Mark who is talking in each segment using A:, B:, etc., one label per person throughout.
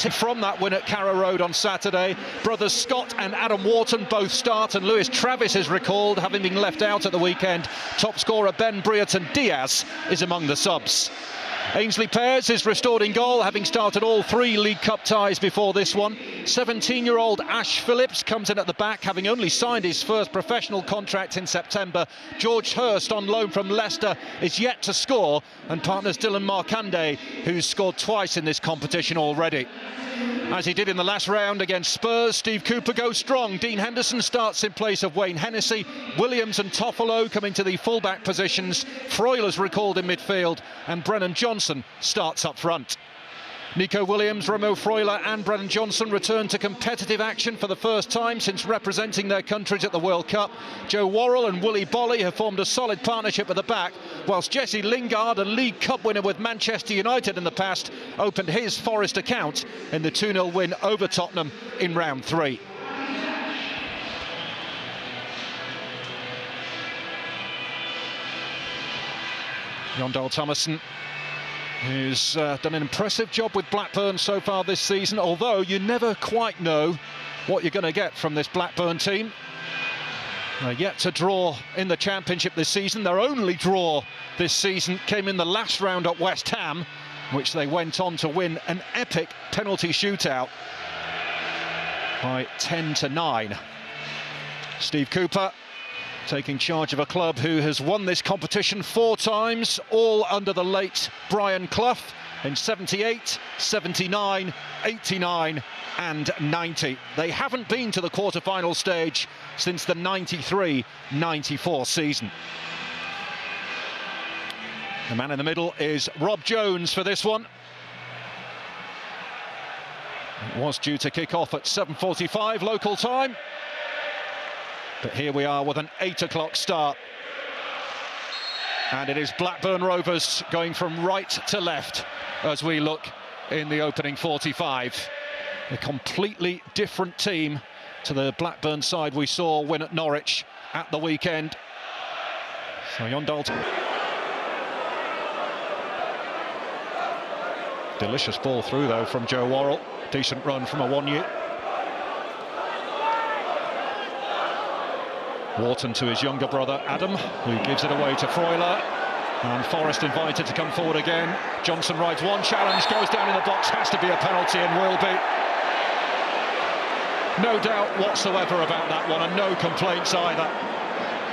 A: From that win at Carrow Road on Saturday, brothers Scott and Adam Wharton both start, and Lewis Travis is recalled, having been left out at the weekend. Top scorer Ben Brereton-Diaz is among the subs. Ainsley Pears is restored in goal, having started all 3 League Cup ties before this one. 17-year-old Ash Phillips comes in at the back, having only signed his first professional contract in September. George Hurst, on loan from Leicester, is yet to score, and partners Dylan Markande, who's scored twice in this competition already. As he did in the last round against Spurs, Steve Cooper goes strong. Dean Henderson starts in place of Wayne Hennessy. Williams and Toffolo come into the fullback positions. Freuler's recalled in midfield, and Brennan Johnson starts up front. Nico Williams, Remo Freuler and Brennan Johnson return to competitive action for the first time since representing their countries at the World Cup. Joe Worrell and Willie Bolly have formed a solid partnership at the back, whilst Jesse Lingard, a League Cup winner with Manchester United in the past, opened his Forest account in the 2-0 win over Tottenham in round 3. Jon Dahl Tomasson, who's done an impressive job with Blackburn so far this season, although you never quite know what you're going to get from this Blackburn team. They're yet to draw in the Championship this season. Their only draw this season came in the last round at West Ham, which they went on to win an epic penalty shootout by 10-9. Steve Cooper taking charge of a club who has won this competition 4 times, all under the late Brian Clough in 78, 79, 89 and 90. They haven't been to the quarter-final stage since the 93-94 season. The man in the middle is Rob Jones for this one. It was due to kick off at 7:45 local time, but here we are with an 8 o'clock start. And it is Blackburn Rovers going from right to left as we look in the opening 45. A completely different team to the Blackburn side we saw win at Norwich at the weekend. So Jon Dahl. Delicious ball through though from Joe Worrell. Decent run from Awonye. Wharton to his younger brother Adam, who gives it away to Freuler, and Forrest invited to come forward again. Johnson rides one challenge, goes down in the box, has to be a penalty and will be. No doubt whatsoever about that one, and no complaints either.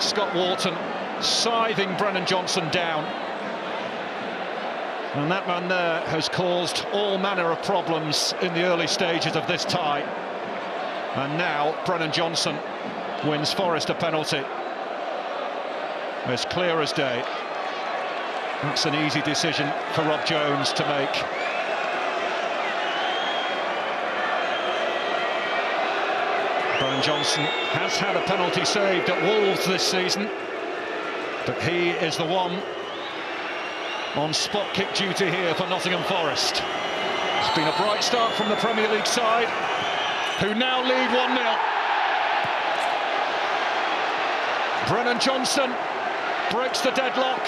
A: Scott Wharton scything Brennan Johnson down, and that man there has caused all manner of problems in the early stages of this tie. And now Brennan Johnson wins Forrest a penalty. As clear as day. That's an easy decision for Rob Jones to make. Brennan Johnson has had a penalty saved at Wolves this season, but he is the one on spot kick duty here for Nottingham Forest. It's been a bright start from the Premier League side, who now lead 1-0. Brennan Johnson breaks the deadlock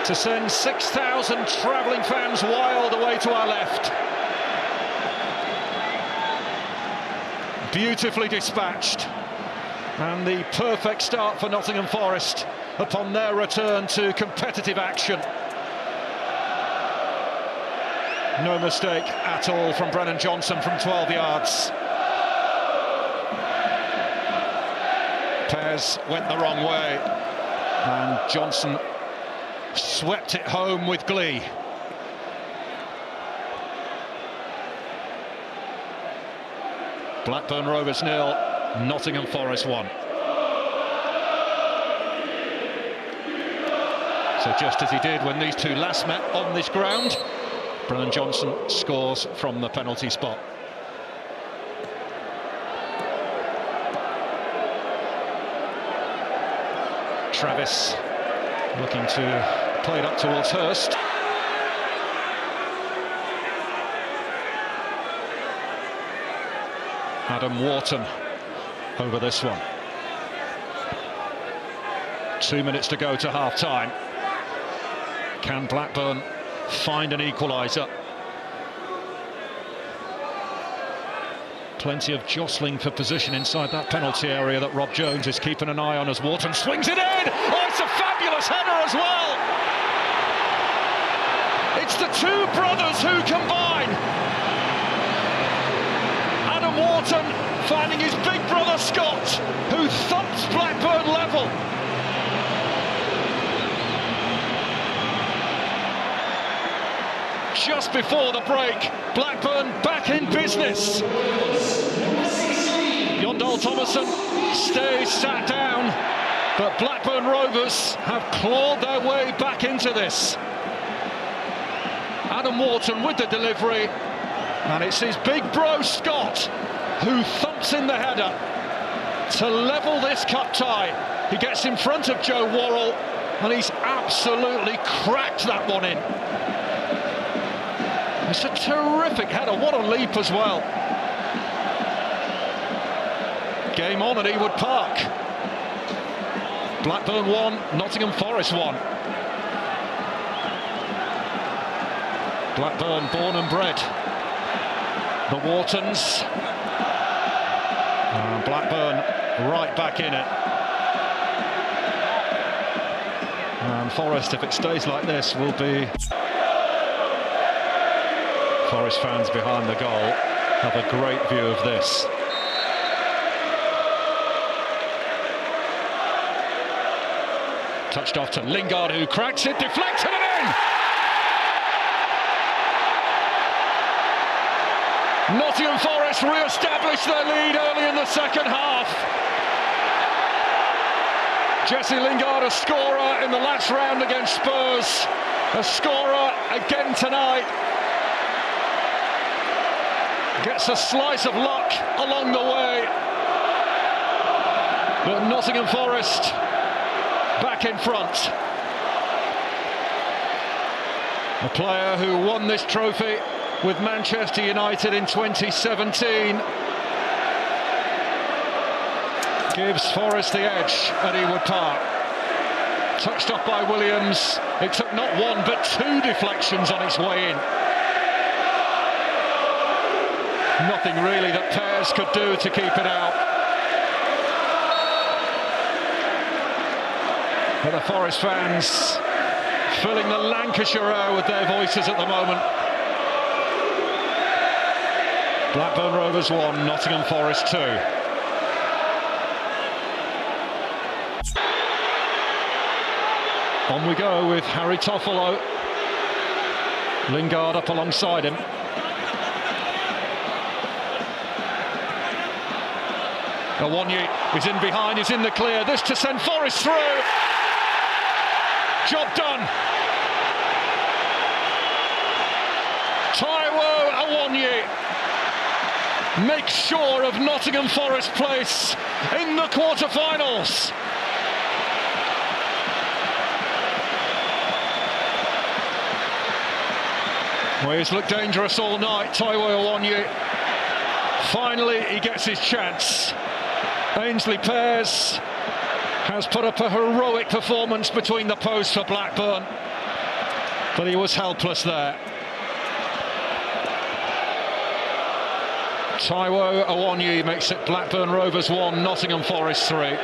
A: to send 6,000 travelling fans wild away to our left. Beautifully dispatched, and the perfect start for Nottingham Forest upon their return to competitive action. No mistake at all from Brennan Johnson from 12 yards. Pears went the wrong way, and Johnson swept it home with glee. Blackburn Rovers 0, Nottingham Forest 1. So just as he did when these two last met on this ground, Brennan Johnson scores from the penalty spot. Travis looking to play it up towards Hurst. Adam Wharton over this one. 2 minutes to go to half-time. Can Blackburn find an equaliser? Plenty of jostling for position inside that penalty area that Rob Jones is keeping an eye on as Wharton swings it in. Oh, it's a fabulous header as well. It's the two brothers who combine. Adam Wharton finding his big brother Scott, who thumps Blackburn level. Just before the break, Blackburn back in business. Yondal Thomason stays sat down, but Blackburn Rovers have clawed their way back into this. Adam Wharton with the delivery, and it's his big bro Scott who thumps in the header to level this cup tie. He gets in front of Joe Worrell, and he's absolutely cracked that one in. It's a terrific header, what a leap as well. Game on at Ewood Park. Blackburn 1, Nottingham Forest 1. Blackburn born and bred. The Whartons. And Blackburn right back in it. And Forest, if it stays like this, will be... Forest fans behind the goal have a great view of this. Touched off to Lingard, who cracks it, deflected it in! Nottingham Forest re-establish their lead early in the second half. Jesse Lingard, a scorer in the last round against Spurs, a scorer again tonight. Gets a slice of luck along the way, but Nottingham Forest back in front. A player who won this trophy with Manchester United in 2017 gives Forest the edge at Ewood Park. Touched off by Williams. It took not one but two deflections on its way in. Nothing really that Pears could do to keep it out. But the Forest fans filling the Lancashire air with their voices at the moment. Blackburn Rovers 1, Nottingham Forest 2. On we go with Harry Toffolo. Lingard up alongside him. Awonyi is in behind, is in the clear. This to send Forest through. Job done. Taiwo Awonyi makes sure of Nottingham Forest place in the quarter-finals. Well, he's looked dangerous all night, Taiwo Awonyi. Finally, he gets his chance. Ainsley Pears has put up a heroic performance between the posts for Blackburn, but he was helpless there. Taiwo Awonyi makes it Blackburn Rovers 1, Nottingham Forest 3.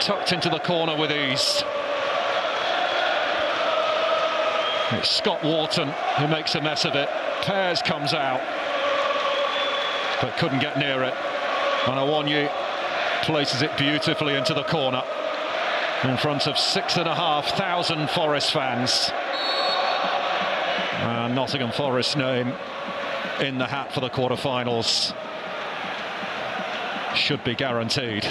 A: Tucked into the corner with ease. It's Scott Wharton who makes a mess of it. Pears comes out, but couldn't get near it. And Awonyi places it beautifully into the corner in front of 6,500 Forest fans. And Nottingham Forest's name in the hat for the quarter-finals should be guaranteed.